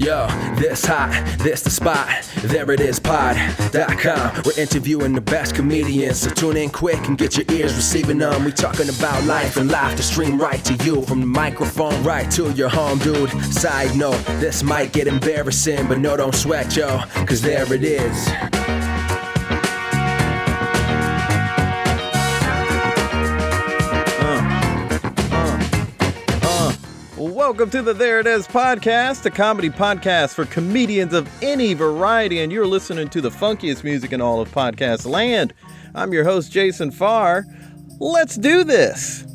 Yo, this hot, this the spot, there it is pod.com. We're interviewing the best comedians, so tune in quick and get your ears receiving them. We talking about life and life to stream right to you, from the microphone right to your home, dude. Side note, this might get embarrassing, but no, don't sweat, yo, cause there it is. Welcome to the There It Is podcast, a comedy podcast for comedians of any variety, and you're listening to the funkiest music in all of podcast land. I'm your host, Jason Farr. Let's do this.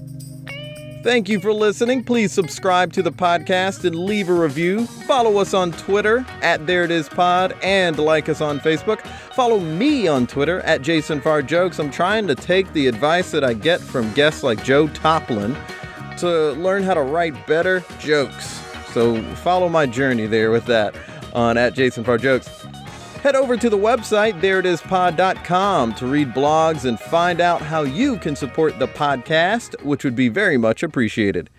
Thank you for listening. Please subscribe to the podcast and leave a review. Follow us on Twitter at There It Is Pod and like us on Facebook. Follow me on Twitter at Jason Farr Jokes. I'm trying to take the advice that I get from guests like Joe Toplin to learn how to write better jokes. So follow my journey there with that on at Jason Farr Jokes. Head over to the website, thereitispod.com, to read blogs and find out how you can support the podcast, which would be very much appreciated.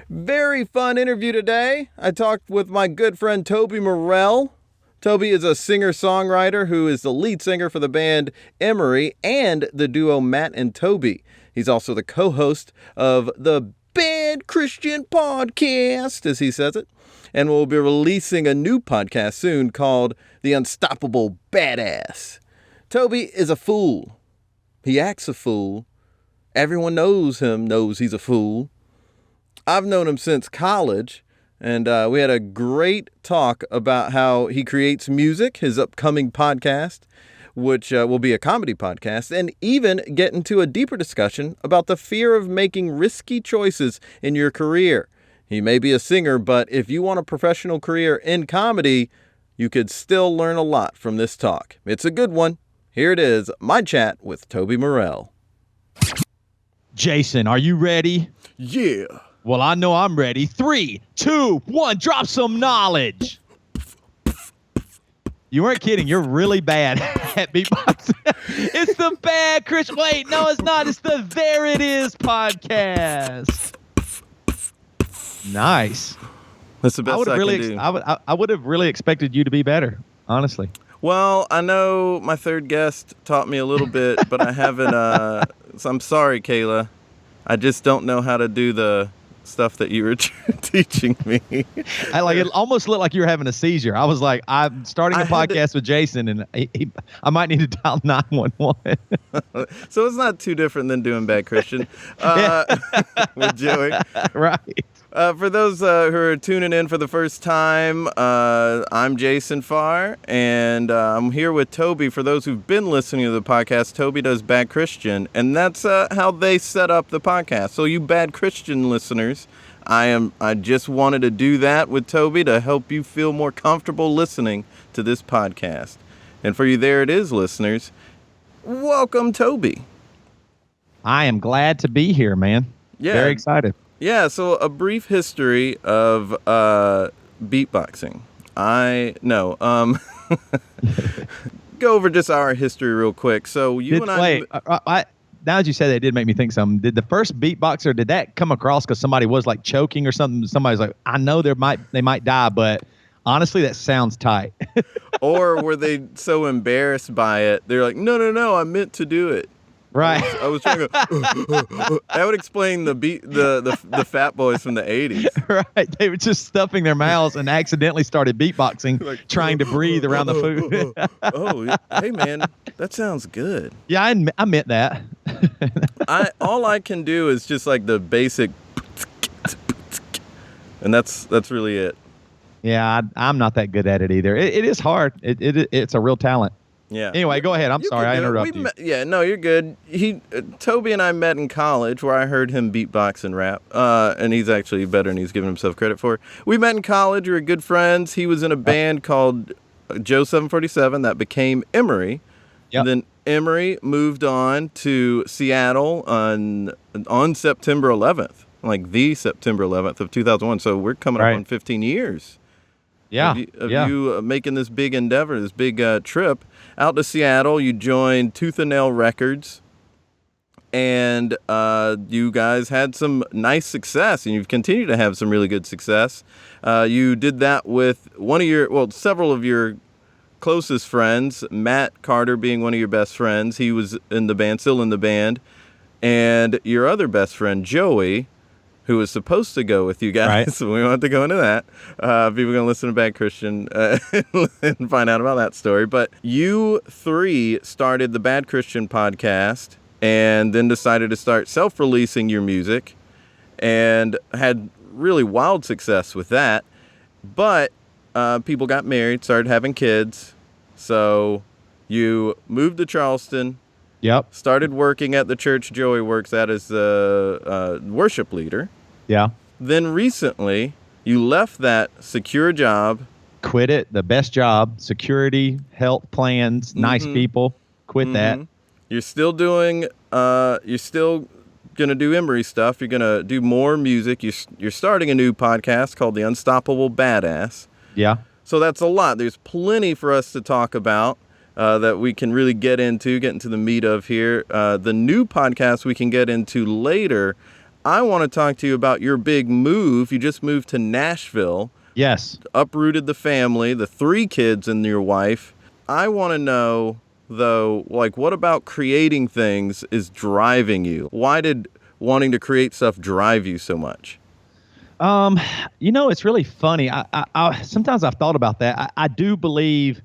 Very fun interview today. I talked with my good friend Toby Morrell. Toby is a singer-songwriter who is the lead singer for the band Emery and the duo Matt and Toby. He's also the co-host of the Bad Christian Podcast, as he says it, and we'll be releasing a new podcast soon called The Unstoppable Badass. Toby is a fool. He acts a fool. Everyone knows him, knows he's a fool. I've known him since college, and we had a great talk about how he creates music, his upcoming podcast, which will be a comedy podcast, and even get into a deeper discussion about the fear of making risky choices in your career. He may be a singer, but if you want a professional career in comedy, you could still learn a lot from this talk. It's a good one. Here it is, my chat with Toby Morrell. Jason, are you ready? Yeah. Well, I know I'm ready. 3, 2, 1, drop some knowledge. You weren't kidding. You're really bad at beatboxing. It's the Bad Christian. Wait, no, it's not. It's the There It Is podcast. Nice. That's the best I can do. I would have really expected you to be better, honestly. Well, I know my third guest taught me a little bit, but I haven't. So I'm sorry, Kayla. I just don't know how to do the stuff that you were teaching me. It almost looked like you were having a seizure. I was like, I'm starting a podcast with Jason, and I might need to dial 911. So it's not too different than doing Bad Christian with Joey. Right. For those who are tuning in for the first time, I'm Jason Farr, and I'm here with Toby. For those who've been listening to the podcast, Toby does Bad Christian, and that's how they set up the podcast. So you Bad Christian listeners, I just wanted to do that with Toby to help you feel more comfortable listening to this podcast. And for you There It Is listeners, welcome, Toby. I am glad to be here, man. Yeah. Very excited. Yeah, so a brief history of beatboxing. Go over just our history real quick. So now that you said that, it did make me think something. Did the first beatboxer, did that come across because somebody was like choking or something? Somebody's like, I know they might die, but honestly, that sounds tight. Or were they so embarrassed by it, they're like, no, I meant to do it. Right. I was trying to go, that would explain the fat boys from the 80s. Right. They were just stuffing their mouths and accidentally started beatboxing, like, trying to breathe around the food. Hey, man, that sounds good. Yeah, I meant that. All I can do is just like the basic, and that's really it. Yeah, I'm not that good at it either. It is hard. It's a real talent. Yeah. Anyway, go ahead. I'm sorry I interrupted you. No, you're good. Toby and I met in college where I heard him beatbox and rap. And he's actually better than he's giving himself credit for. We met in college. We were good friends. He was in a band called Joe 747 that became Emery. Yep. And then Emery moved on to Seattle on September 11th, like the September 11th of 2001. So we're coming up on 15 years. Yeah. Of you making this big endeavor, this big trip out to Seattle. You joined Tooth and Nail Records, and you guys had some nice success, and you've continued to have some really good success. You did that with several of your closest friends, Matt Carter being one of your best friends. He was in the band, still in the band. And your other best friend, Joey, who was supposed to go with you guys. Right. So we won't have to go into that. People are going to listen to Bad Christian and find out about that story. But you three started the Bad Christian podcast and then decided to start self-releasing your music and had really wild success with that. But people got married, started having kids. So you moved to Charleston. Yep. Started working at the church Joey works at as the worship leader. Yeah. Then recently, you left that secure job. Quit it. The best job. Security, health plans, nice people. Quit that. You're still doing, you're still going to do Emery stuff. You're going to do more music. You're starting a new podcast called The Unstoppable Badass. Yeah. So that's a lot. There's plenty for us to talk about. That we can really get into the meat of here. The new podcast we can get into later. I want to talk to you about your big move. You just moved to Nashville. Yes. Uprooted the family, the 3 kids and your wife. I want to know, though, what about creating things is driving you? Why did wanting to create stuff drive you so much? It's really funny. I sometimes I've thought about that. I do believe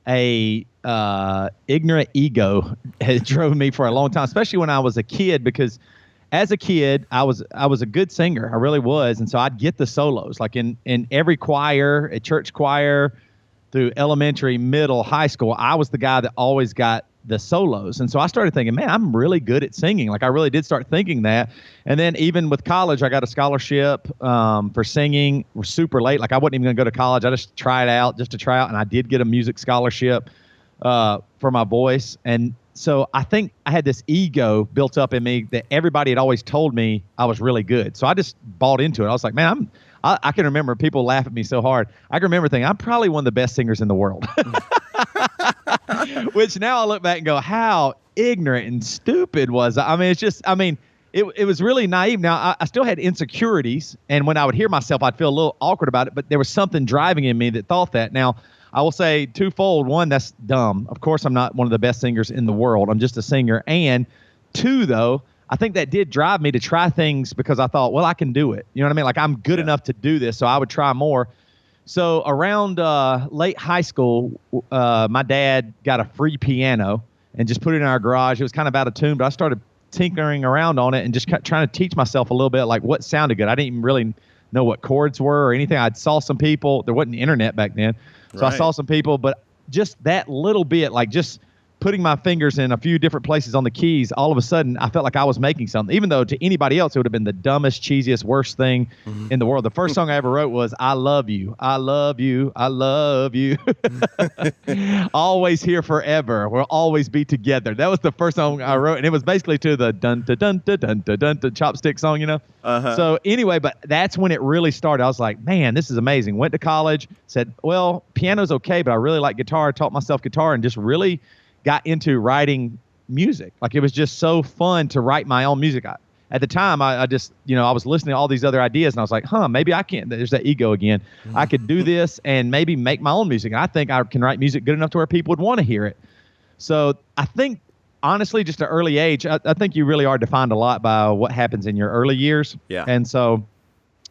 a ignorant ego has drove me for a long time, especially when I was a kid, because as a kid, I was a good singer. I really was. And so I'd get the solos, like in every choir, a church choir, through elementary, middle, high school. I was the guy that always got the solos. And so I started thinking, man, I'm really good at singing. Like I really did start thinking that. And then even with college, I got a scholarship for singing. We're super late. Like I wasn't even going to go to college. I just tried out just to try out. And I did get a music scholarship for my voice. And so I think I had this ego built up in me that everybody had always told me I was really good. So I just bought into it. I was like, man, I can remember people laugh at me so hard. I can remember thinking I'm probably one of the best singers in the world. Which now I look back and go, how ignorant and stupid was I? I mean, it was really naive. Now, I still had insecurities, and when I would hear myself, I'd feel a little awkward about it, but there was something driving in me that thought that. Now, I will say twofold. One, that's dumb. Of course, I'm not one of the best singers in the world. I'm just a singer. And 2, though, I think that did drive me to try things because I thought, well, I can do it. You know what I mean? Like, I'm good enough to do this, so I would try more. So around late high school, my dad got a free piano and just put it in our garage. It was kind of out of tune, but I started tinkering around on it and just trying to teach myself a little bit like what sounded good. I didn't even really know what chords were or anything. I saw some people. There wasn't the internet back then. So I saw some people, but just that little bit, like just putting my fingers in a few different places on the keys, all of a sudden I felt like I was making something, even though to anybody else it would have been the dumbest, cheesiest, worst thing in the world. The first song I ever wrote was I Love You, I Love You, I Love You. Always here forever. We'll always be together. That was the first song I wrote, and it was basically to the dun dun dun dun dun dun dun, dun chopstick song, you know? So anyway, but that's when it really started. I was like, man, this is amazing. Went to college, said, well, piano's okay, but I really like guitar. Taught myself guitar and just really got into writing music. Like it was just so fun to write my own music. At the time, I just, I was listening to all these other ideas and I was like, maybe I can. There's that ego again. I could do this and maybe make my own music. And I think I can write music good enough to where people would want to hear it. So I think, honestly, just at an early age, I think you really are defined a lot by what happens in your early years. Yeah. And so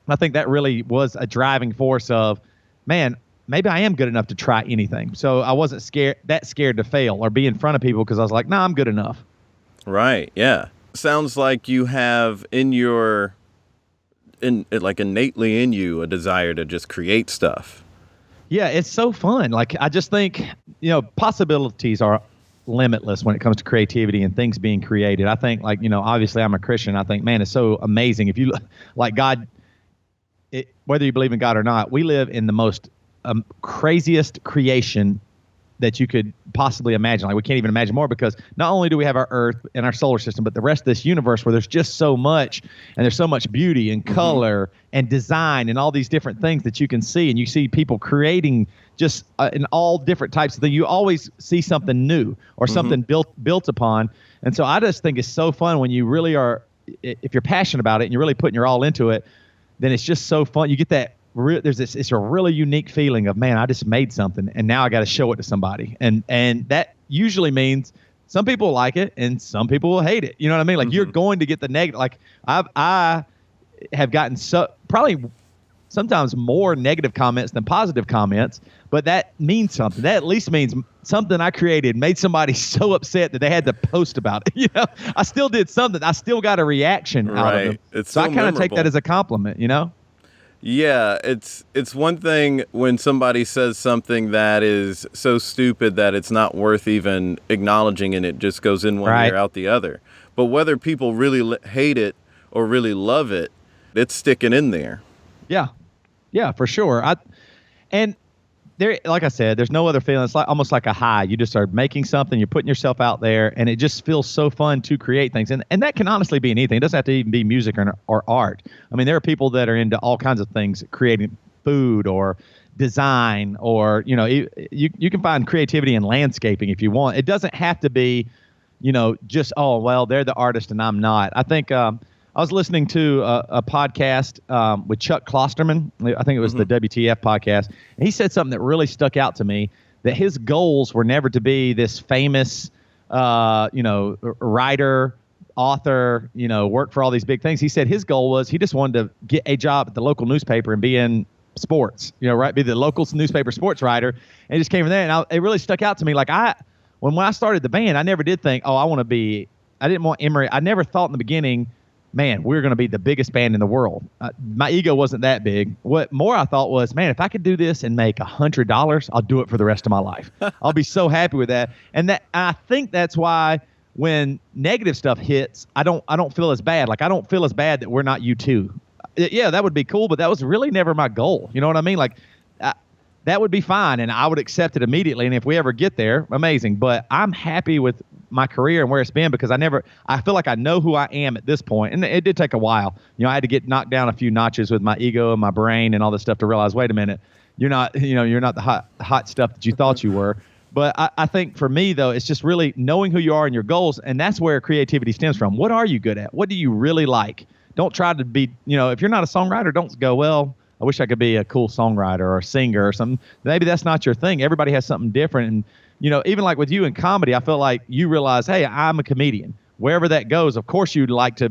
I think that really was a driving force of, man, maybe I am good enough to try anything. So I wasn't scared to fail or be in front of people because I was like, I'm good enough. Right. Yeah. Sounds like you have innately in you a desire to just create stuff. Yeah, it's so fun. Like I just think, possibilities are limitless when it comes to creativity and things being created. I think obviously I'm a Christian. I think, man, it's so amazing. If you like God, whether you believe in God or not, we live in the most craziest creation that you could possibly imagine. Like we can't even imagine more because not only do we have our Earth and our solar system, but the rest of this universe where there's just so much and there's so much beauty and color and design and all these different things that you can see. And you see people creating just in all different types of things. You always see something new or something built upon. And so I just think it's so fun when you really are, if you're passionate about it and you're really putting your all into it, then it's just so fun. You get that, it's a really unique feeling of, man, I just made something and now I got to show it to somebody. And that usually means some people like it and some people will hate it. You know what I mean? Like you're going to get the negative. Like I have gotten probably sometimes more negative comments than positive comments, but that means something. That at least means something I created made somebody so upset that they had to post about it. You know, I still did something. I still got a reaction out of them. It's so I kind of take that as a compliment, you know? Yeah, it's one thing when somebody says something that is so stupid that it's not worth even acknowledging and it just goes in one ear out the other. But whether people really hate it or really love it, it's sticking in there. Yeah, for sure. And there, like I said, there's no other feeling. It's like almost like a high. You just are making something, you're putting yourself out there, and it just feels so fun to create things. And that can honestly be anything. It doesn't have to even be music or art. I mean, there are people that are into all kinds of things, creating food or design, or, you know, you can find creativity in landscaping if you want. It doesn't have to be, you know, just, oh, well, they're the artist and I'm not. I think I was listening to a podcast with Chuck Klosterman. I think it was the WTF podcast. And he said something that really stuck out to me, that his goals were never to be this famous, writer, author, work for all these big things. He said his goal was he just wanted to get a job at the local newspaper and be in sports, be the local newspaper sports writer. And it just came from there. And it really stuck out to me. Like when I started the band, I never did think, I didn't want Emery. I never thought in the beginning, man, we're going to be the biggest band in the world. My ego wasn't that big. What more I thought was, man, if I could do this and make $100, I'll do it for the rest of my life. I'll be so happy with that. And I think that's why when negative stuff hits, I don't feel as bad. Like I don't feel as bad that we're not U2. Yeah, that would be cool, but that was really never my goal. You know what I mean? Like that would be fine, and I would accept it immediately. And if we ever get there, amazing. But I'm happy with my career and where it's been because I feel like I know who I am at this point. And it did take a while. I had to get knocked down a few notches with my ego and my brain and all this stuff to realize, wait a minute, you're not the hot stuff that you thought you were. But I think for me, though, it's just really knowing who you are and your goals. And that's where creativity stems from. What are you good at? What do you really like? Don't try to be, if you're not a songwriter, don't go, well, I wish I could be a cool songwriter or a singer or something. Maybe that's not your thing. Everybody has something different. And, even like with you in comedy, I feel like you realize, hey, I'm a comedian. Wherever that goes, of course you'd like to,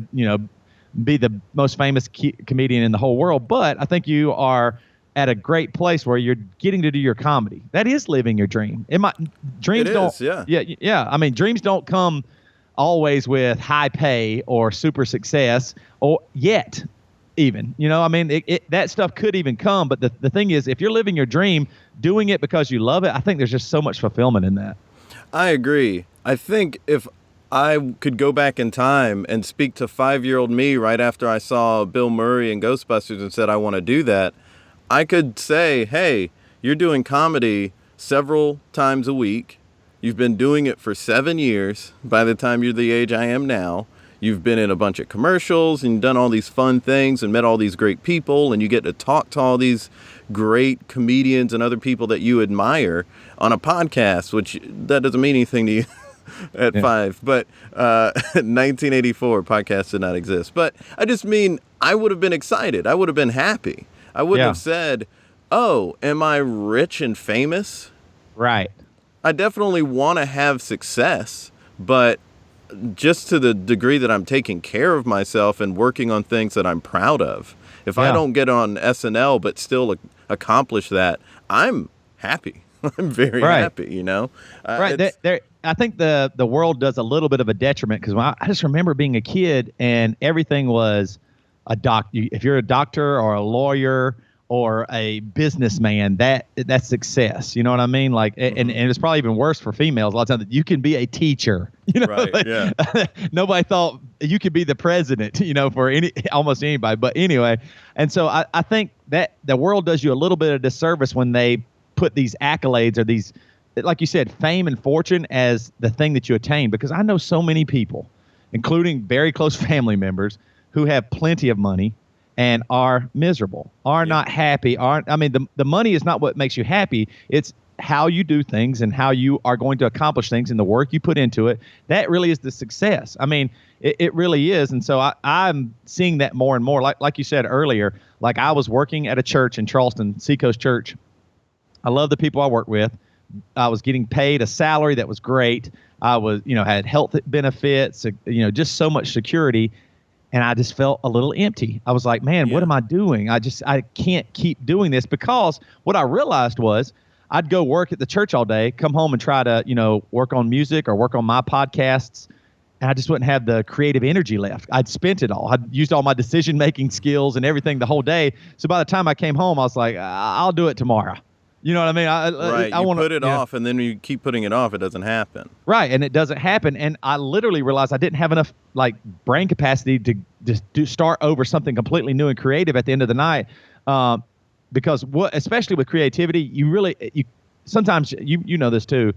be the most famous comedian in the whole world. But I think you are at a great place where you're getting to do your comedy. That is living your dream. Yeah. I mean, dreams don't come always with high pay or super success or yet. Even, that stuff could even come. But the thing is, if you're living your dream, doing it because you love it, I think there's just so much fulfillment in that. I agree. I think if I could go back in time and speak to 5-year-old me right after I saw Bill Murray in Ghostbusters and said, I want to do that, I could say, hey, you're doing comedy several times a week. You've been doing it for 7 years by the time you're the age I am now. You've been in a bunch of commercials and done all these fun things and met all these great people, and you get to talk to all these great comedians and other people that you admire on a podcast, which that doesn't mean anything to you at 5. But 1984, podcasts did not exist. But I just mean I would have been excited. I would have been happy. I wouldn't have said, oh, am I rich and famous? Right. I definitely want to have success, but just to the degree that I'm taking care of myself and working on things that I'm proud of. If I don't get on SNL but still accomplish that, I'm happy. I'm very happy, Right. I think the world does a little bit of a detriment because I just remember being a kid and everything was a if you're a doctor or a lawyer or a businessman, that's success. You know what I mean? Like, and it's probably even worse for females. A lot of times, you can be a teacher. Nobody thought you could be the president. For almost anybody. But anyway, and so I think that the world does you a little bit of disservice when they put these accolades or these, like you said, fame and fortune as the thing that you attain. Because I know so many people, including very close family members, who have plenty of money and are miserable, are not happy, the money is not what makes you happy. It's how you do things and how you are going to accomplish things and the work you put into it, that really is the success. I mean, it really is. And so I'm seeing that more and more. Like you said earlier, like I was working at a church in Charleston, Seacoast Church. I love the people I work with. I was getting paid a salary that was great. I was, had health benefits, just so much security. And I just felt a little empty. I was like, man, what am I doing? I can't keep doing this, because what I realized was I'd go work at the church all day, come home and try to, work on music or work on my podcasts. And I just wouldn't have the creative energy left. I'd spent it all. I'd used all my decision-making skills and everything the whole day. So by the time I came home, I was like, I'll do it tomorrow. You know what I mean? I want to put it off, and then you keep putting it off, it doesn't happen. Right, and it doesn't happen. And I literally realized I didn't have enough brain capacity to just start over something completely new and creative at the end of the night. Because especially with creativity, you sometimes you know this too.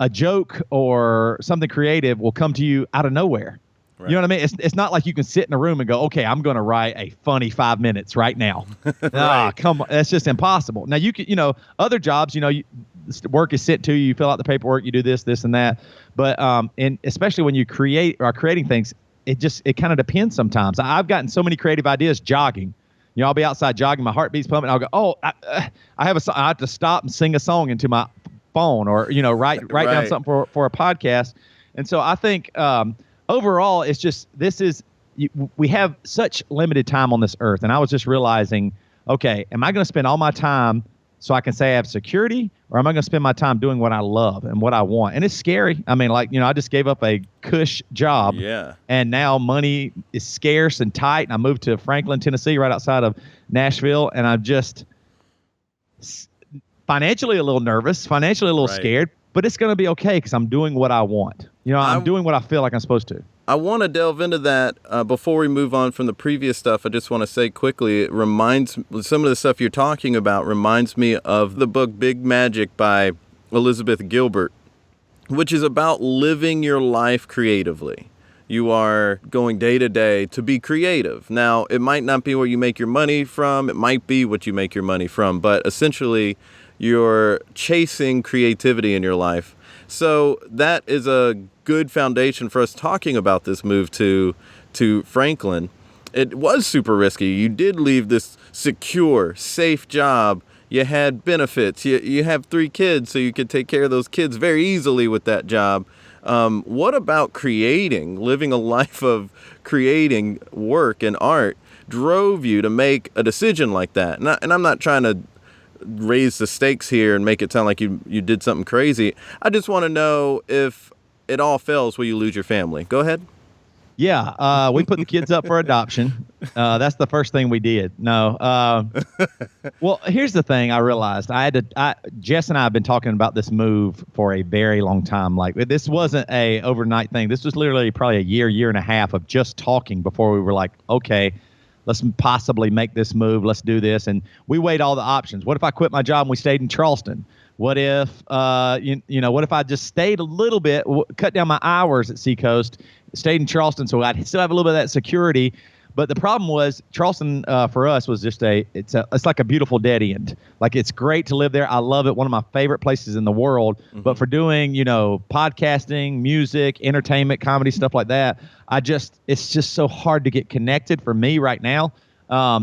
A joke or something creative will come to you out of nowhere. Right. You know what I mean? It's not like you can sit in a room and go, okay, I'm going to write a funny 5 minutes right now. Right. Come on. That's just impossible. Now you can, other jobs, work is sent to you, you fill out the paperwork, you do this, and that. But, and especially when you are creating things, it kind of depends sometimes. I've gotten so many creative ideas jogging. I'll be outside jogging, my heart beats pumping, I'll go, I have to stop and sing a song into my phone, or, write down something for a podcast. And so I think, overall, it's just, we have such limited time on this earth. And I was just realizing, okay, am I going to spend all my time so I can say I have security, or am I going to spend my time doing what I love and what I want? And it's scary. I mean, I just gave up a cush job. Yeah. And now money is scarce and tight. And I moved to Franklin, Tennessee, right outside of Nashville. And I'm just financially a little nervous, financially a little scared. But it's going to be okay, because I'm doing what I want. I'm doing what I feel like I'm supposed to. I want to delve into that before we move on from the previous stuff. I just want to say quickly, some of the stuff you're talking about reminds me of the book Big Magic by Elizabeth Gilbert, which is about living your life creatively. You are going day to day to be creative. Now, it might not be where you make your money from. It might be what you make your money from. But essentially, you're chasing creativity in your life. So that is a good foundation for us talking about this move to Franklin. It was super risky. You did leave this secure, safe job. You had benefits. You have 3 kids, so you could take care of those kids very easily with that job. What about living a life of creating work and art, drove you to make a decision like that? And I'm not trying to raise the stakes here and make it sound like you did something crazy. I just want to know, if it all fails, will you lose your family? Go ahead. Yeah, we put the kids up for adoption. That's the first thing we did. No. Well, here's the thing I realized. Jess and I have been talking about this move for a very long time. Like, this wasn't a overnight thing. This was literally probably a year and a half of just talking before we were like, okay, let's possibly make this move. Let's do this. And we weighed all the options. What if I quit my job and we stayed in Charleston? What if, what if I just stayed a little bit, cut down my hours at Seacoast, stayed in Charleston, so I'd still have a little bit of that security. But the problem was, Charleston for us was just it's like a beautiful dead end. Like, it's great to live there. I love it. One of my favorite places in the world. Mm-hmm. But for doing, podcasting, music, entertainment, comedy, stuff like that, it's just so hard to get connected for me right now.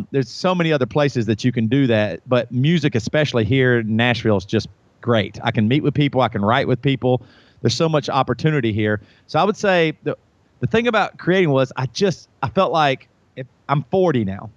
There's so many other places that you can do that, but music, especially here in Nashville, is just great. I can meet with people. I can write with people. There's so much opportunity here. So I would say the thing about creating was I felt like, if I'm 40 now,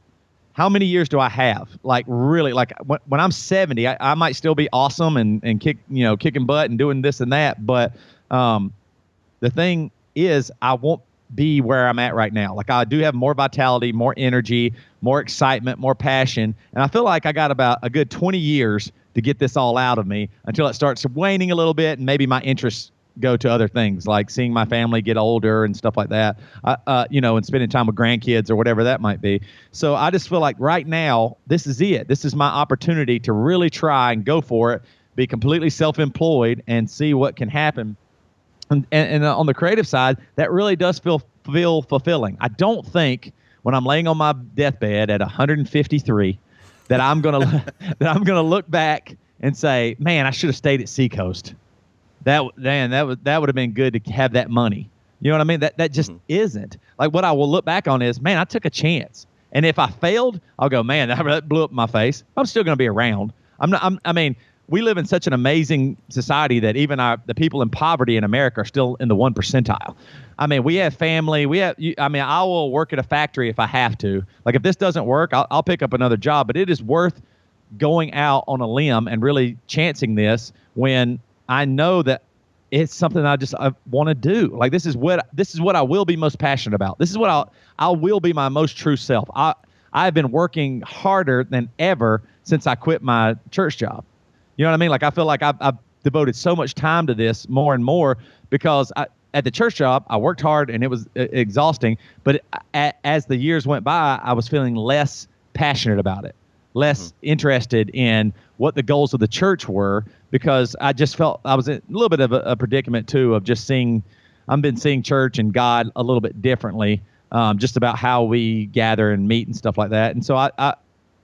how many years do I have? Like, really, like when I'm 70, I might still be awesome and kicking butt and doing this and that. But the thing is, I won't be where I'm at right now. Like, I do have more vitality, more energy, more excitement, more passion. And I feel like I got about a good 20 years to get this all out of me until it starts waning a little bit, and maybe my interests go to other things, like seeing my family get older and stuff like that, and spending time with grandkids or whatever that might be. So I just feel like right now, this is it. This is my opportunity to really try and go for it, be completely self-employed, and see what can happen. And on the creative side, that really does feel fulfilling. I don't think when I'm laying on my deathbed at 153 that I'm gonna look back and say, man, I should have stayed at Seacoast. That would have been good to have that money. You know what I mean? That just isn't. Like, what I will look back on is, man, I took a chance. And if I failed, I'll go, man, that blew up in my face. I'm still going to be around. I mean, we live in such an amazing society that even the people in poverty in America are still in the 1 percentile. I mean, we have family. I will work at a factory if I have to. Like, if this doesn't work, I'll pick up another job. But it is worth going out on a limb and really chancing this when I know that it's something I want to do. Like, this is what I will be most passionate about. This is what I will be my most true self. I've been working harder than ever since I quit my church job. You know what I mean? Like, I feel like I've devoted so much time to this more and more because at the church job, I worked hard and it was exhausting. But as the years went by, I was feeling less passionate about it, less interested in what the goals of the church were, because I just felt I was in a little bit of a predicament too of just I've been seeing church and God a little bit differently, just about how we gather and meet and stuff like that. And so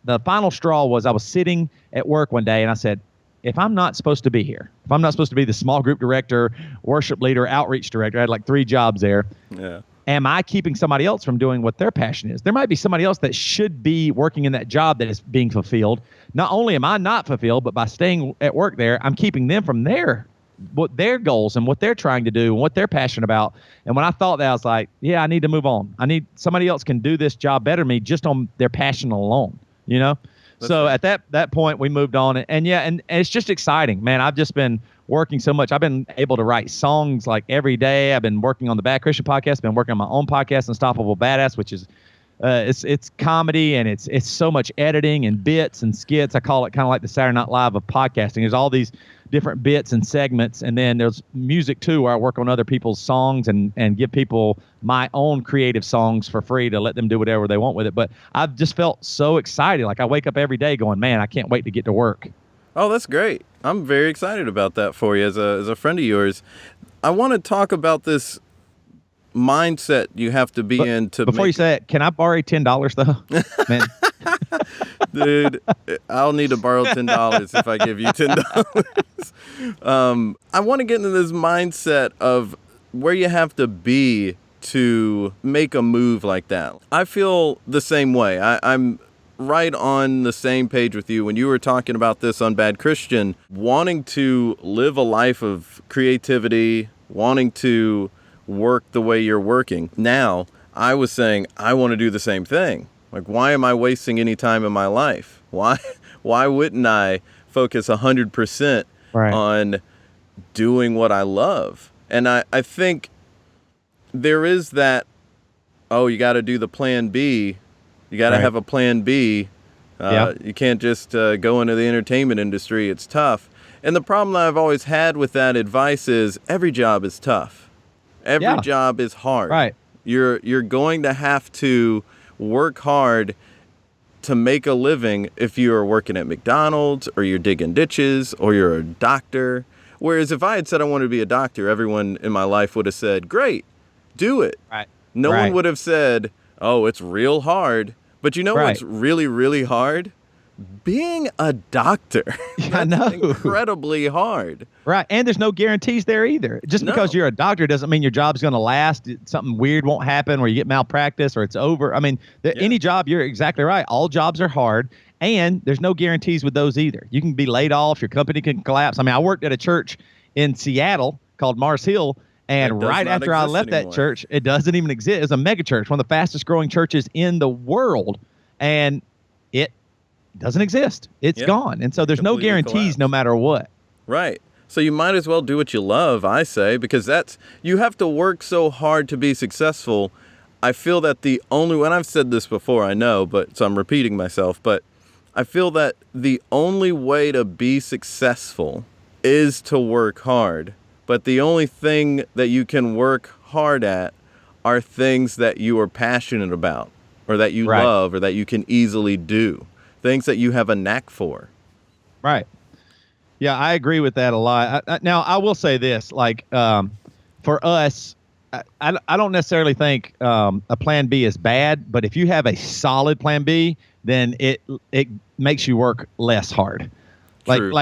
the final straw was I was sitting at work one day and I said, if I'm not supposed to be here, if I'm not supposed to be the small group director, worship leader, outreach director, I had like 3 jobs there. Yeah. Am I keeping somebody else from doing what their passion is? There might be somebody else that should be working in that job that is being fulfilled. Not only am I not fulfilled, but by staying at work there, I'm keeping them from what their goals and what they're trying to do and what they're passionate about. And when I thought that, I was like, yeah, I need to move on. I need somebody else can do this job better than me just on their passion alone, you know? So at that point, we moved on. And it's just exciting, man. I've just been working so much. I've been able to write songs like every day. I've been working on the Bad Christian podcast, been working on my own podcast, Unstoppable Badass, which is it's comedy and it's so much editing and bits and skits. I call it kind of like the Saturday Night Live of podcasting. There's all these different bits and segments, and then there's music too, where I work on other people's songs and give people my own creative songs for free to let them do whatever they want with it. But I've just felt so excited. Like, I wake up every day going, man, I can't wait to get to work. Oh, that's great. I'm very excited about that for you as a friend of yours. I want to talk about this mindset you have to be in to before you say it, can I borrow $10 though? Man. Dude, I'll need to borrow $10 if I give you $10. I want to get into this mindset of where you have to be to make a move like that. I feel the same way. I'm right on the same page with you when you were talking about this on Bad Christian, wanting to live a life of creativity, wanting to work the way you're working. Now, I was saying I want to do the same thing. Like, why am I wasting any time in my life? Why wouldn't I focus 100% on doing what I love? And I think there is that, you got to do the plan B. You got to have a plan B. You can't just go into the entertainment industry. It's tough. And the problem that I've always had with that advice is every job is tough. Every job is hard. Right. You're going to have to work hard to make a living if you are working at McDonald's or you're digging ditches or you're a doctor. Whereas if I had said I wanted to be a doctor, everyone in my life would have said, great, do it. Right. No one would have said, oh, it's real hard. But you know what's really, really hard? Being a doctor. I know. Incredibly hard. Right. And there's no guarantees there either. Just because you're a doctor doesn't mean your job's going to last. Something weird won't happen where you get malpractice or it's over. I mean, any job, you're exactly right. All jobs are hard. And there's no guarantees with those either. You can be laid off. Your company can collapse. I mean, I worked at a church in Seattle called Mars Hill. And right after I left that church, it doesn't even exist. It's a mega church, one of the fastest growing churches in the world. And it doesn't exist. It's gone. And so there's no guarantees no matter what. Right. So you might as well do what you love, I say, because you have to work so hard to be successful. I feel that and I've said this before, I know, so I'm repeating myself, but I feel that the only way to be successful is to work hard. But the only thing that you can work hard at are things that you are passionate about or that you love or that you can easily do. Things that you have a knack for. Right. Yeah, I agree with that a lot. Now, I will say this, like, for us, I don't necessarily think a plan B is bad, but if you have a solid plan B, then it makes you work less hard. True.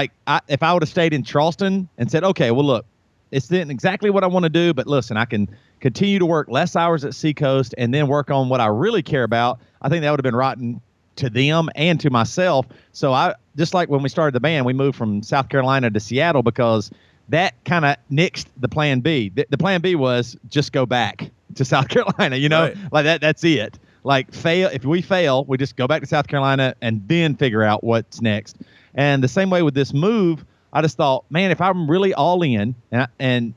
If I would have stayed in Charleston and said, okay, well, look, it's not exactly what I want to do, but listen, I can continue to work less hours at Seacoast and then work on what I really care about. I think that would have been rotten to them and to myself. So I just like when we started the band, we moved from South Carolina to Seattle because that kind of nixed the plan B. The plan B was just go back to South Carolina, Right. like that's it. Like if we fail, we just go back to South Carolina and then figure out what's next. And the same way with this move, I just thought, man, if I'm really all in and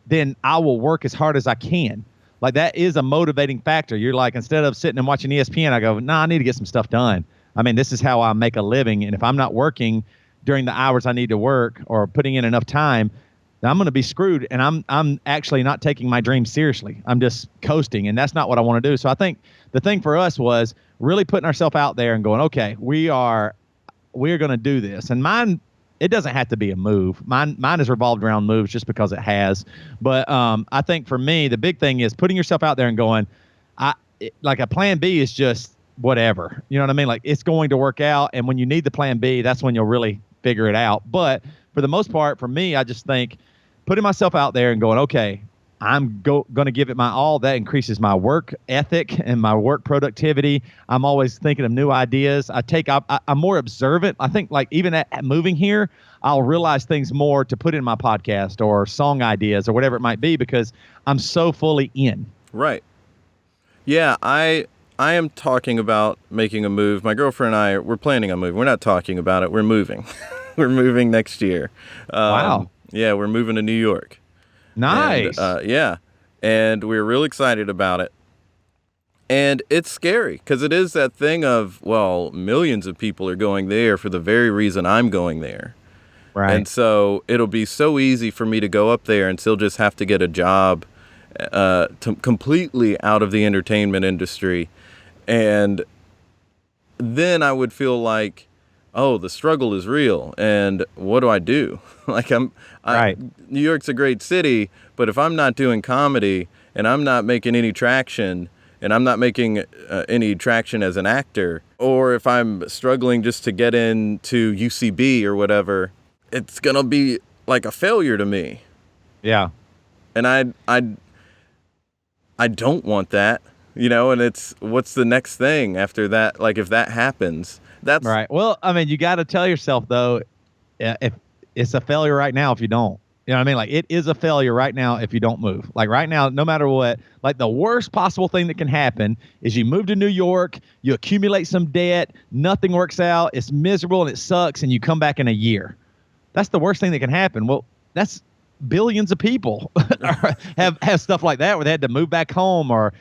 then I will work as hard as I can. Like that is a motivating factor. You're like, instead of sitting and watching ESPN, I go, I need to get some stuff done. I mean, this is how I make a living. And if I'm not working during the hours I need to work or putting in enough time, then I'm going to be screwed. And I'm actually not taking my dreams seriously. I'm just coasting, and that's not what I want to do. So I think the thing for us was really putting ourselves out there and going, okay, we're going to do this. And mine, it doesn't have to be a move. Mine has revolved around moves just because it has. But I think for me, the big thing is putting yourself out there and going, like a plan B is just whatever. You know what I mean? Like it's going to work out. And when you need the plan B, that's when you'll really figure it out. But for the most part, for me, I just think putting myself out there and going, okay, I'm going to give it my all. That increases my work ethic and my work productivity. I'm always thinking of new ideas. I'm more observant. I think like even at moving here, I'll realize things more to put in my podcast or song ideas or whatever it might be because I'm so fully in. Right. Yeah, I am talking about making a move. My girlfriend and I, we're planning on moving. We're not talking about it. We're moving. We're moving next year. Wow. Yeah, we're moving to New York. Nice. And, yeah. And we're real excited about it. And it's scary because it is that thing of, well, millions of people are going there for the very reason I'm going there. Right. And so it'll be so easy for me to go up there and still just have to get a job completely out of the entertainment industry. And then I would feel like, oh, the struggle is real. And what do I do? Right. New York's a great city, but if I'm not doing comedy and I'm not making any traction and I'm not making any traction as an actor, or if I'm struggling just to get into UCB or whatever, it's going to be like a failure to me. Yeah. And I don't want that, and it's what's the next thing after that? Like if that happens, that's right. Well, I mean, you got to tell yourself though, if it's a failure right now, if you don't, you know what I mean? Like it is a failure right now if you don't move. Like right now, no matter what, like the worst possible thing that can happen is you move to New York, you accumulate some debt, nothing works out, it's miserable and it sucks, and you come back in a year. That's the worst thing that can happen. Well, that's billions of people have stuff like that where they had to move back home or,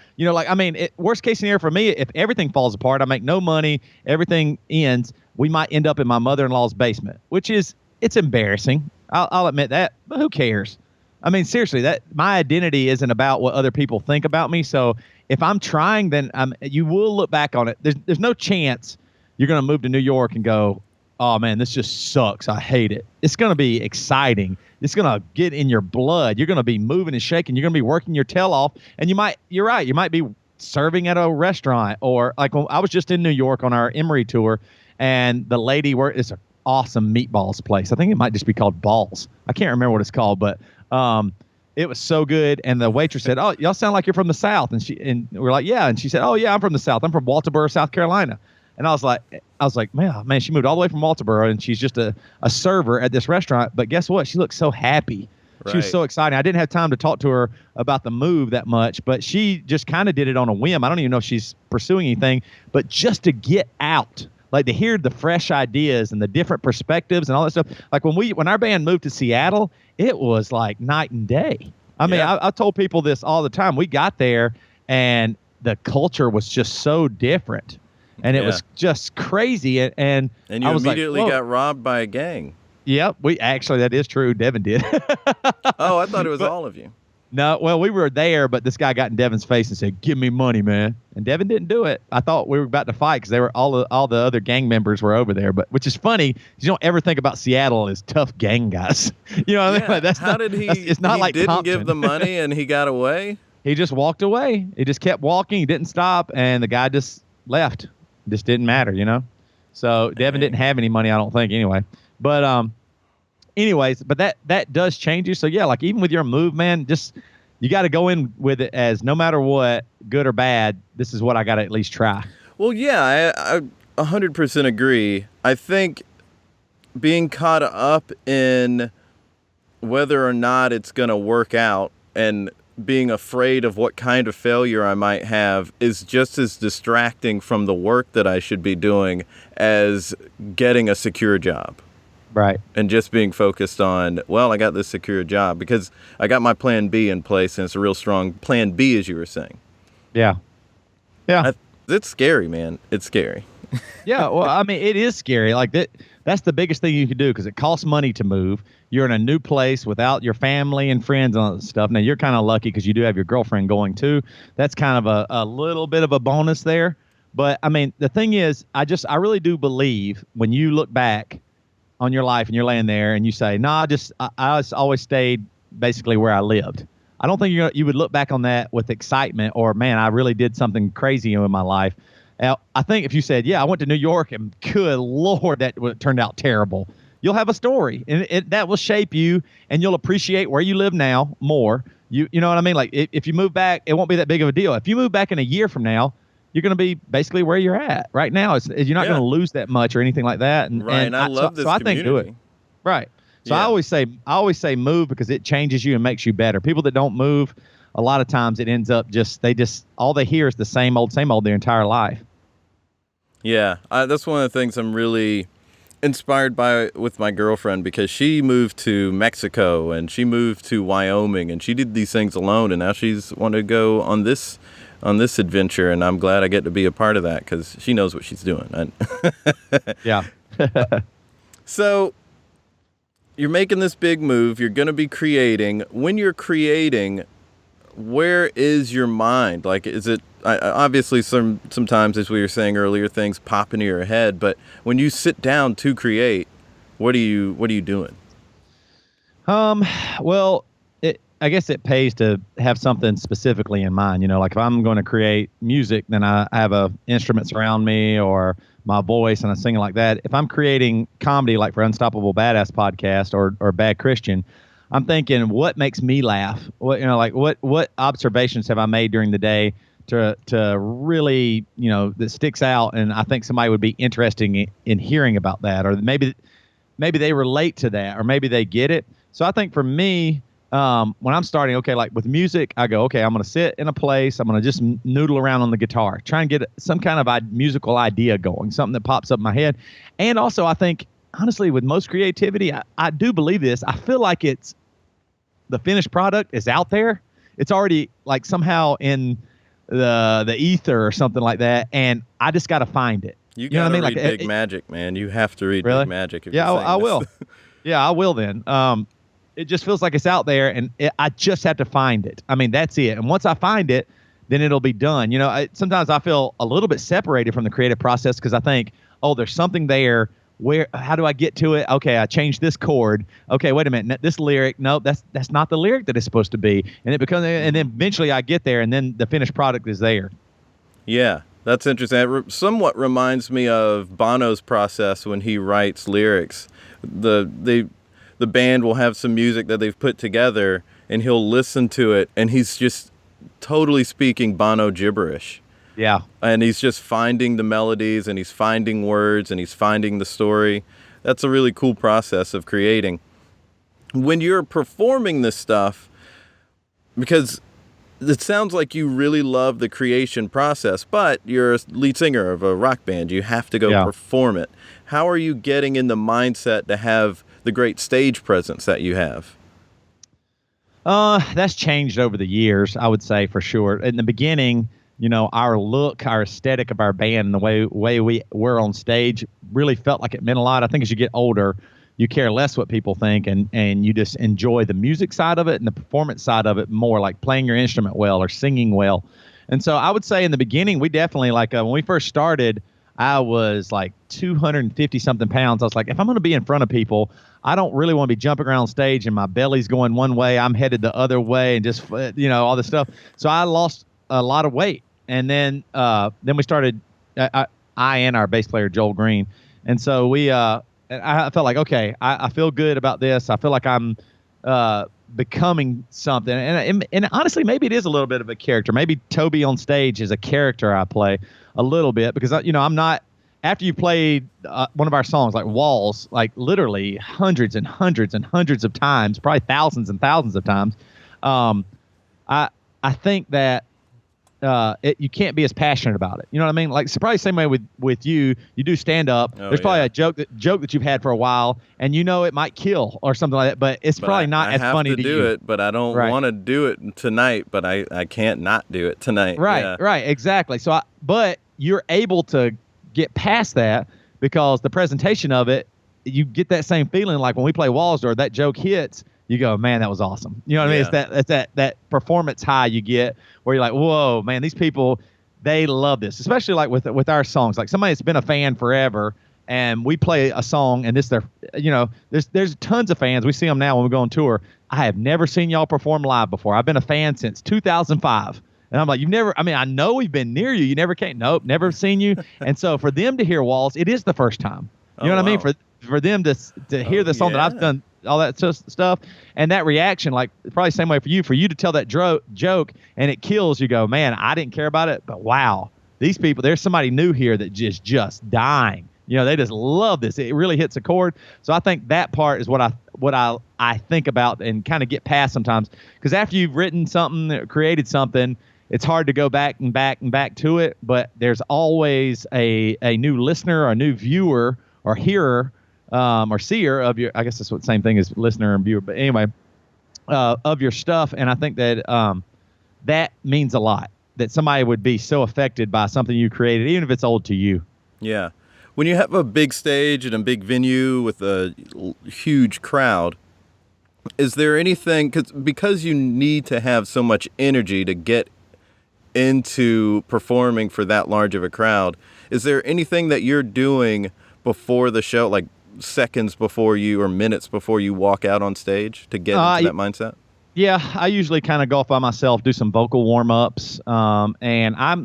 worst case scenario for me, if everything falls apart, I make no money, everything ends, we might end up in my mother-in-law's basement, which is, it's embarrassing. I'll admit that, but who cares? I mean, seriously, that my identity isn't about what other people think about me. So if I'm trying, then you will look back on it. There's no chance you're going to move to New York and go, oh man, this just sucks. I hate it. It's going to be exciting. It's going to get in your blood. You're going to be moving and shaking. You're going to be working your tail off. And you're right. You might be serving at a restaurant, or like when I was just in New York on our Emery tour, and the lady it's an awesome meatballs place. I think it might just be called Balls. I can't remember what it's called, but it was so good. And the waitress said, "Oh, y'all sound like you're from the South." And we're like, "Yeah." And she said, "Oh yeah, I'm from the South. I'm from Walterboro, South Carolina." And I was like, man, she moved all the way from Walterboro, and she's just a server at this restaurant. But guess what? She looked so happy. Right. She was so excited. I didn't have time to talk to her about the move that much, but she just kind of did it on a whim. I don't even know if she's pursuing anything, but just to get out, like to hear the fresh ideas and the different perspectives and all that stuff. Like when our band moved to Seattle, it was like night and day. I mean, I told people this all the time. We got there and the culture was just so different. And it was just crazy. And you I was immediately like, got robbed by a gang. Yep. That is true. Devin did. Oh, I thought it was all of you. No, well, we were there, but this guy got in Devin's face and said, "Give me money, man." And Devin didn't do it. I thought we were about to fight because they were all the other gang members were over there. But which is funny. You don't ever think about Seattle as tough gang guys. You know what I mean? Like, it's not like didn't Compton. give the money and he got away? He just walked away. He just kept walking. He didn't stop, and the guy just left. Just didn't matter, So Devin didn't have any money, I don't think, anyway. But anyways, but that does change you. So yeah, like even with your move, man, just you got to go in with it as no matter what, good or bad, this is what I got to at least try. Well, yeah, I 100% agree. I think being caught up in whether or not it's going to work out and being afraid of what kind of failure I might have is just as distracting from the work that I should be doing as getting a secure job. Right. And just being focused on, well, I got this secure job because I got my plan B in place, and it's a real strong plan B, as you were saying. Yeah. Yeah. It's scary, man. It's scary. Yeah. Well, I mean, it is scary. Like that's the biggest thing you can do because it costs money to move. You're in a new place without your family and friends and all that stuff. Now, you're kind of lucky because you do have your girlfriend going too. That's kind of a little bit of a bonus there. But, I mean, the thing is, I really do believe when you look back on your life and you're laying there and you say, no, I always stayed basically where I lived. I don't think you would look back on that with excitement or, man, I really did something crazy in my life. Now, I think if you said, yeah, I went to New York and good Lord, that turned out terrible, you'll have a story and that will shape you and you'll appreciate where you live now more. You know what I mean? Like if you move back, it won't be that big of a deal. If you move back in a year from now, you're going to be basically where you're at right now. You're not going to lose that much or anything like that. And I love this I community. think do it. Right. So yeah. I always say move because it changes you and makes you better. People that don't move, a lot of times it ends up all they hear is the same old their entire life. Yeah. That's one of the things I'm really inspired by with my girlfriend because she moved to Mexico and she moved to Wyoming and she did these things alone. And now she's wanted to go on this adventure, and I'm glad I get to be a part of that because she knows what she's doing. Yeah. So you're making this big move. You're going to be creating. When you're creating, where is your mind? Like, is it obviously sometimes, as we were saying earlier, things pop into your head. But when you sit down to create, what are you doing? Well, I guess it pays to have something specifically in mind. You know, like if I'm going to create music, then I have instruments around me or my voice and I'm singing like that. If I'm creating comedy, like for Unstoppable Badass Podcast or Bad Christian, I'm thinking, what makes me laugh? What observations have I made during the day to really, that sticks out, and I think somebody would be interested in hearing about that, or maybe they relate to that, or maybe they get it. So I think for me, when I'm starting, like with music, I go, I'm going to sit in a place. I'm going to just noodle around on the guitar, try and get some kind of musical idea going, something that pops up in my head. And also, I think, honestly, with most creativity, I do believe this. I feel like the finished product is out there. It's already like somehow in the ether or something like that. And I just got to find it. You got to read Big Magic, man. You have to read really? Big Magic. Yeah, I will. Yeah, I will then. It just feels like it's out there, and I just have to find it. I mean, that's it. And once I find it, then it'll be done. Sometimes I feel a little bit separated from the creative process because I think, there's something there. How do I get to it? Okay, I changed this chord. Okay, wait a minute. This lyric, no, that's not the lyric that it's supposed to be. And then eventually I get there, and then the finished product is there. Yeah, that's interesting. It somewhat reminds me of Bono's process when he writes lyrics. The band will have some music that they've put together, and he'll listen to it, and he's just totally speaking Bono gibberish. Yeah. And he's just finding the melodies, and he's finding words, and he's finding the story. That's a really cool process of creating. When you're performing this stuff, because it sounds like you really love the creation process, but you're a lead singer of a rock band. You have to go perform it. How are you getting in the mindset to have the great stage presence that you have? That's changed over the years, I would say, for sure. In the beginning, our look, our aesthetic of our band, and the way we were on stage really felt like it meant a lot. I think as you get older, you care less what people think, and you just enjoy the music side of it and the performance side of it more, like playing your instrument well or singing well. And so I would say in the beginning, we definitely, when we first started, I was like 250 something pounds. I was like, if I'm going to be in front of people, I don't really want to be jumping around stage and my belly's going one way, I'm headed the other way, and just, all this stuff. So I lost a lot of weight. And then we started, I and our bass player, Joel Green. And so we I felt like, okay, I feel good about this. I feel like I'm becoming something. And honestly, maybe it is a little bit of a character. Maybe Toby on stage is a character I play a little bit because, I'm not, after you played one of our songs, like Walls, like literally hundreds and hundreds and hundreds of times, probably thousands and thousands of times, I think that you can't be as passionate about it. You know what I mean? Like, it's probably the same way with you. You do stand up. Oh, There's probably a joke that you've had for a while, and it might kill or something like that. But it's probably not as funny to you. I have to do it, but I don't want to do it tonight. But I can't not do it tonight. Right, right, exactly. So, but you're able to get past that because the presentation of it, you get that same feeling like when we play Walls or that joke hits. You go, man, that was awesome. You know what I mean? It's that performance high you get where you're like, whoa, man, these people, they love this, especially like with our songs. Like somebody that's been a fan forever, and we play a song, and there's tons of fans. We see them now when we go on tour. I have never seen y'all perform live before. I've been a fan since 2005. And I'm like, I know we've been near you. You never came. Nope, never seen you. And so for them to hear Walls, it is the first time. You know what I mean? For them to hear the song that I've done, all that stuff, and that reaction, like probably the same way for you to tell that joke and it kills, you go, man, I didn't care about it, but wow, these people, there's somebody new here that just dying. They just love this. It really hits a chord. So I think that part is what I think about and kind of get past sometimes, because after you've written something, created something, it's hard to go back and back and back to it, but there's always a new listener or a new viewer or hearer or seer of your, I guess that's what the same thing as listener and viewer, but anyway, of your stuff. And I think that that means a lot, that somebody would be so affected by something you created, even if it's old to you. Yeah. When you have a big stage and a big venue with a huge crowd, is there anything, because you need to have so much energy to get into performing for that large of a crowd, is there anything that you're doing before the show, like seconds before you or minutes before you walk out on stage to get into that mindset? Yeah, I usually kind of go off by myself, do some vocal warm-ups, and I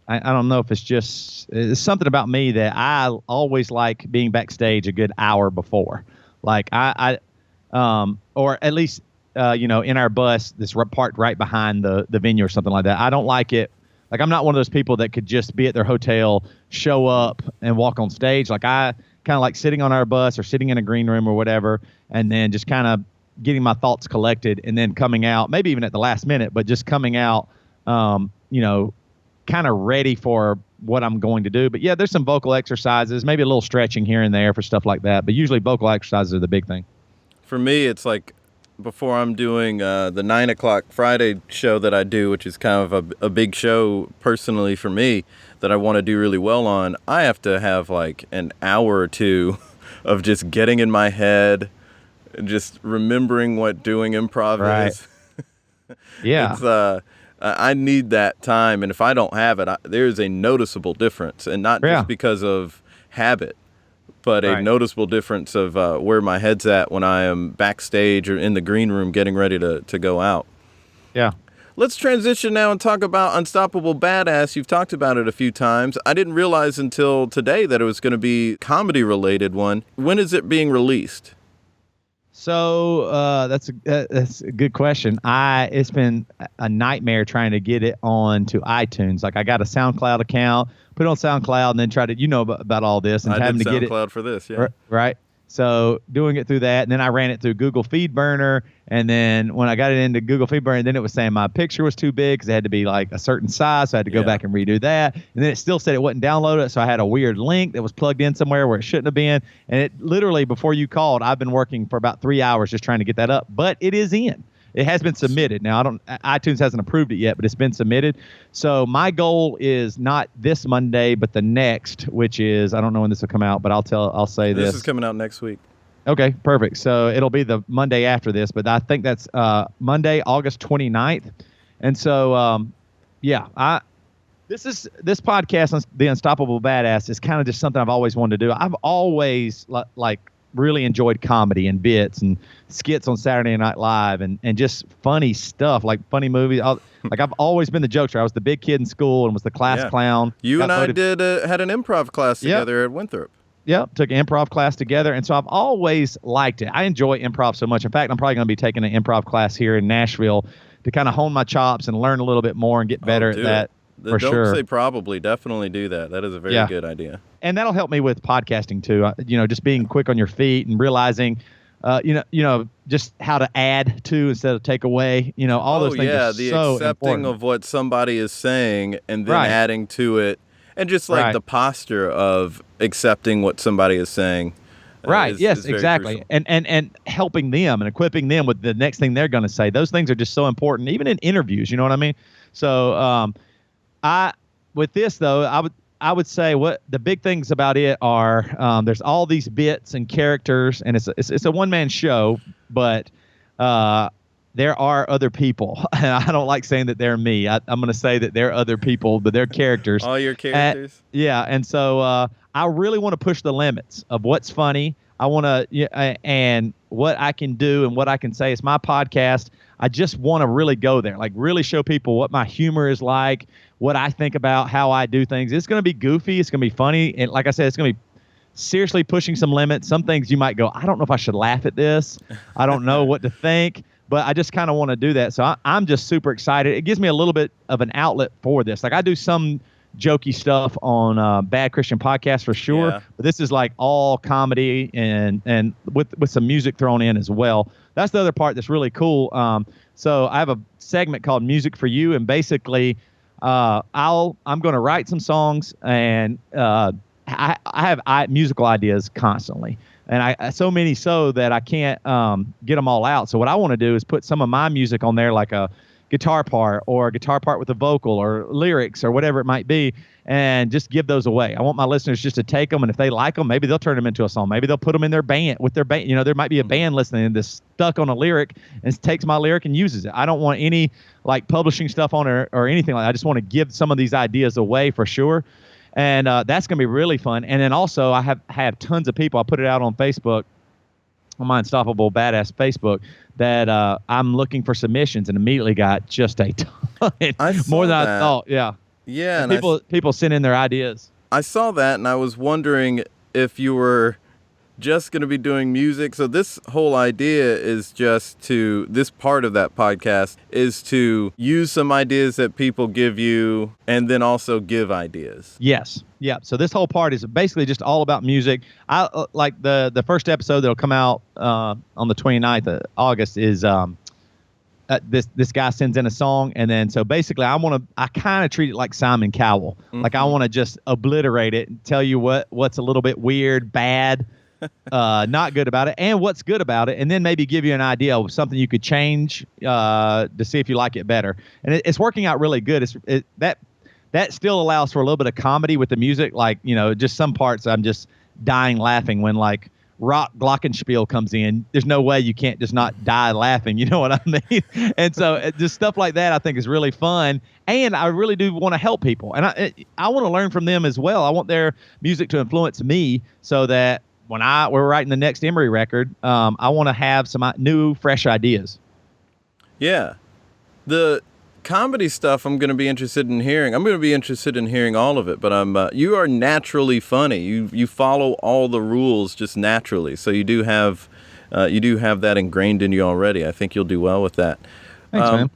don't know if it's something about me that I always like being backstage a good hour before. Like or at least in our bus that's parked right behind the venue or something like that. I don't like it. Like, I'm not one of those people that could just be at their hotel, show up, and walk on stage. Like, I kind of like sitting on our bus or sitting in a green room or whatever, and then just kind of getting my thoughts collected and then coming out, maybe even at the last minute, but just coming out, kind of ready for what I'm going to do. But yeah, there's some vocal exercises, maybe a little stretching here and there for stuff like that. But usually vocal exercises are the big thing. For me, it's like before I'm doing the 9 o'clock Friday show that I do, which is kind of a big show personally for me that I want to do really well on, I have to have like an hour or two of just getting in my head and just remembering what doing improv is. Yeah. It's, I need that time, and if I don't have it, there's a noticeable difference, and not just because of habit, but a noticeable difference of where my head's at when I am backstage or in the green room getting ready to go out. Yeah. Let's transition now and talk about Unstoppable Badass. You've talked about it a few times. I didn't realize until today that it was going to be a comedy-related one. When is it being released? So that's a good question. It's been a nightmare trying to get it onto iTunes. Like, I got a SoundCloud account, put it on SoundCloud, and then try to about all this and having to get it. I did SoundCloud for this, yeah. Right. So doing it through that, and then I ran it through Google FeedBurner, and then when I got it into Google FeedBurner, then it was saying my picture was too big because it had to be like a certain size, so I had to go back and redo that. And then it still said it wouldn't download it, so I had a weird link that was plugged in somewhere where it shouldn't have been. And it literally, before you called, I've been working for about 3 hours just trying to get that up, but it is in. It has been submitted. Now, iTunes hasn't approved it yet, but it's been submitted. So my goal is not this Monday, but the next, which is, I don't know when this will come out, but I'll say this. This is coming out next week. Okay, perfect. So it'll be the Monday after this, but I think that's Monday, August 29th. And so, this podcast, The Unstoppable Badass, is kind of just something I've always wanted to do. I've always really enjoyed comedy and bits and skits on Saturday Night Live and just funny stuff, like funny movies. I've always been the jokester. I was the big kid in school and was the class clown. You and I had an improv class together at Winthrop. took an improv class together. And so I've always liked it. I enjoy improv so much. In fact, I'm probably going to be taking an improv class here in Nashville to kind of hone my chops and learn a little bit more and get better at that. For Don't sure. say probably. Definitely do that. That is a very good idea. And that'll help me with podcasting too. Just being quick on your feet and realizing, just how to add to instead of take away. All those things. Are the so accepting important. of what somebody is saying and then adding to it, and just like the posture of accepting what somebody is saying. Yes, exactly. And helping them and equipping them with the next thing they're going to say. Those things are just so important, even in interviews. You know what I mean? So, with this though, I would say what the big things about it are. There's all these bits and characters, and it's a one-man show, but there are other people. And I don't like saying that they're me. I'm going to say that they're other people, but they're characters. All your characters. And so I really want to push the limits of what's funny. I want to, and what I can do and what I can say. It's my podcast. I just want to really go there, like really show people what my humor is like, what I think about how I do things. It's going to be goofy. It's going to be funny. And like I said, it's going to be seriously pushing some limits. Some things you might go, I don't know if I should laugh at this. I don't know what to think, but I just kind of want to do that. So I'm just super excited. It gives me a little bit of an outlet for this. Like I do some jokey stuff on Bad Christian Podcast for sure, but this is like all comedy and with some music thrown in as well. That's the other part that's really cool. So I have a segment called Music for You, and basically I'm going to write some songs, and I have musical ideas constantly, and I so many so that I can't get them all out. So what I want to do is put some of my music on there, like a guitar part or a guitar part with a vocal or lyrics or whatever it might be, and just give those away. I want my listeners just to take them, and if they like them, maybe they'll turn them into a song. Maybe they'll put them in their band with their band. There might be a band listening that's stuck on a lyric and takes my lyric and uses it. I don't want any like publishing stuff on it or anything like that. I just want to give some of these ideas away for sure. And that's going to be really fun. And then also I have tons of people. I put it out on Facebook, on my Unstoppable Badass Facebook, that I'm looking for submissions, and immediately got just a ton, more than I thought. Yeah. Yeah. And people send in their ideas. I saw that, and I was wondering if you were just going to be doing music. So this whole idea is this part of that podcast is to use some ideas that people give you and then also give ideas. Yes. Yeah. So this whole part is basically just all about music. I like the first episode that'll come out on the 29th of August is this guy sends in a song, and then so basically I kind of treat it like Simon Cowell. Mm-hmm. Like I want to just obliterate it and tell you what's a little bit weird, bad, not good about it, and what's good about it, and then maybe give you an idea of something you could change to see if you like it better. And it's working out really good. That still allows for a little bit of comedy with the music, like just some parts I'm just dying laughing when like rock glockenspiel comes in. There's no way you can't just not die laughing. You know what I mean? And so just stuff like that I think is really fun, and I really do want to help people, and I want to learn from them as well. I want their music to influence me so that when we're writing the next Emery record, I want to have some new, fresh ideas. Yeah. The comedy stuff I'm going to be interested in hearing. I'm going to be interested in hearing all of it, but you are naturally funny. You follow all the rules just naturally. So you do have that ingrained in you already. I think you'll do well with that. Thanks, man.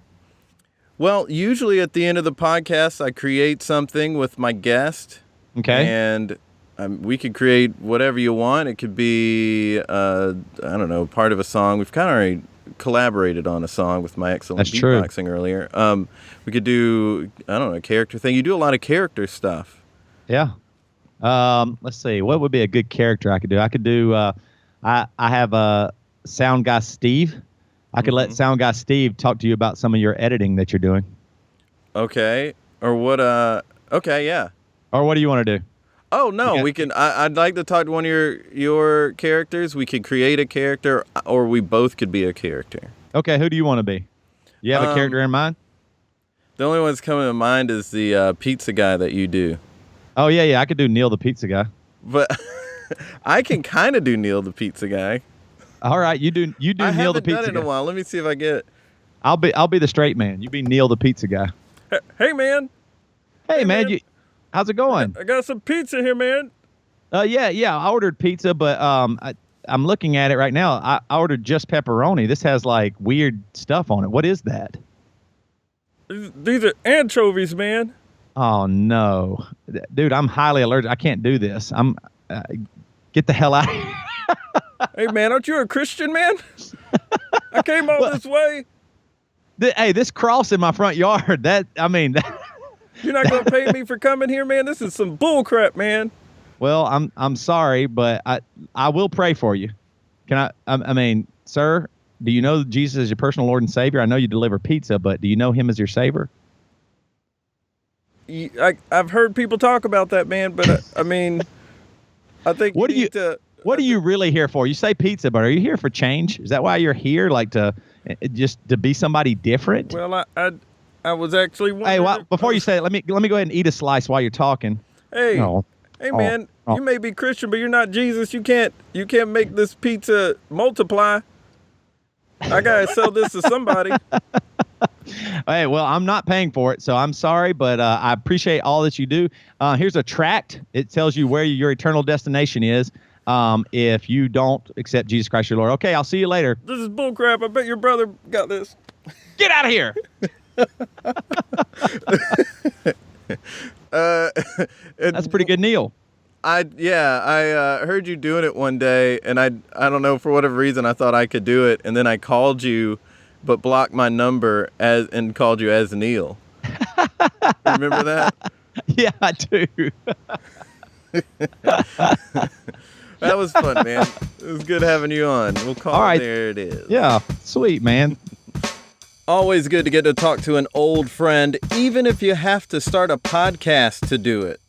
Well, usually at the end of the podcast, I create something with my guest. Okay. And we could create whatever you want. It could be, I don't know, part of a song. We've kind of already collaborated on a song with my excellent beatboxing earlier. We could do, I don't know, a character thing. You do a lot of character stuff. Yeah. Let's see. What would be a good character I could do? I could do, I have Sound Guy Steve. I could let Sound Guy Steve talk to you about some of your editing that you're doing. Okay. Or what, okay, yeah. Or what do you want to do? Oh, no, we can. I'd like to talk to one of your characters. We could create a character, or we both could be a character. Okay, who do you want to be? You have a character in mind? The only one that's coming to mind is the pizza guy that you do. Oh, yeah, I could do Neil the pizza guy. But I can kind of do Neil the pizza guy. All right, you do Neil the pizza guy. I haven't done it in a while. Let me see if I get it. I'll be the straight man. You be Neil the pizza guy. Hey, man. Hey, man. How's it going? I got some pizza here, man. Yeah. I ordered pizza, but I'm looking at it right now. I ordered just pepperoni. This has like weird stuff on it. What is that? These are anchovies, man. Oh no, dude! I'm highly allergic. I can't do this. Get the hell out of here. Hey, man, aren't you a Christian, man? I came all this way. Hey, this cross in my front yard. You're not gonna pay me for coming here, man. This is some bull crap, man. Well, I'm sorry, but I will pray for you. Can I mean, sir, do you know Jesus as your personal Lord and Savior? I know you deliver pizza, but do you know him as your Savior? I've heard people talk about that, man, but I mean, I think what are you really here for? You say pizza, but are you here for change? Is that why you're here, like to be somebody different? Well, I was actually wondering. Hey, before you say it, let me go ahead and eat a slice while you're talking. Hey, man, you may be Christian, but you're not Jesus. You can't make this pizza multiply. I gotta sell this to somebody. Hey, well, I'm not paying for it, so I'm sorry, but I appreciate all that you do. Here's a tract. It tells you where your eternal destination is if you don't accept Jesus Christ your Lord. Okay, I'll see you later. This is bullcrap. I bet your brother got this. Get out of here. That's a pretty good Neil. I heard you doing it one day, and I don't know, for whatever reason I thought I could do it, and then I called you, but blocked my number and called you as Neil. Remember that? Yeah, I do. That was fun, man. It was good having you on. We'll call All right. There It Is. Yeah, sweet, man. Always good to get to talk to an old friend, even if you have to start a podcast to do it.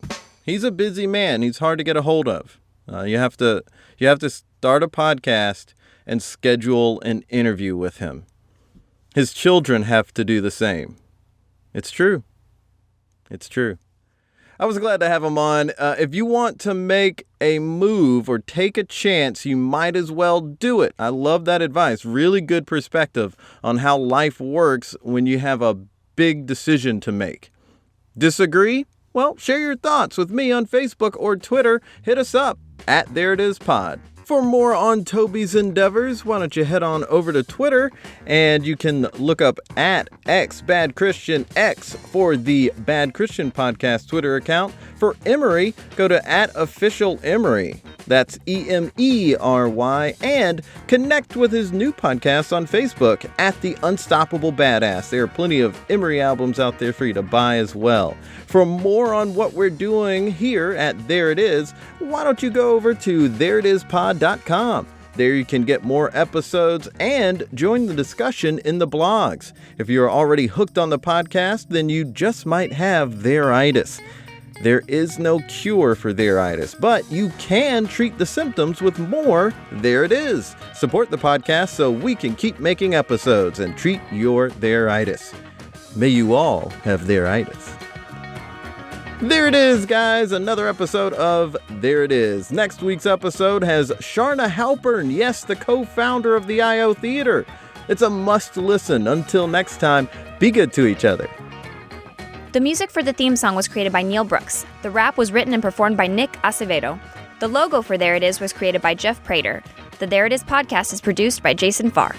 He's a busy man. He's hard to get a hold of. You have to start a podcast and schedule an interview with him. His children have to do the same. It's true. It's true. I was glad to have him on. If you want to make a move or take a chance, you might as well do it. I love that advice. Really good perspective on how life works when you have a big decision to make. Disagree? Well, share your thoughts with me on Facebook or Twitter. Hit us up at There It Is Pod. For more on Toby's endeavors, why don't you head on over to Twitter, and you can look up at @BadChristianX for the Bad Christian Podcast Twitter account. For Emery, go to @OfficialEmery. That's EMERY. And connect with his new podcast on Facebook at The Unstoppable Badass. There are plenty of Emery albums out there for you to buy as well. For more on what we're doing here at There It Is, why don't you go over to thereitispod.com. There you can get more episodes and join the discussion in the blogs. If you're already hooked on the podcast, then you just might have theiritis. There is no cure for theiritis, but you can treat the symptoms with more There It Is. Support the podcast so we can keep making episodes and treat your theiritis. May you all have theiritis. There it is, guys. Another episode of There It Is. Next week's episode has Sharna Halpern, yes, the co-founder of the I.O. Theater. It's a must listen. Until next time, be good to each other. The music for the theme song was created by Neil Brooks. The rap was written and performed by Nick Acevedo. The logo for There It Is was created by Jeff Prater. The There It Is podcast is produced by Jason Farr.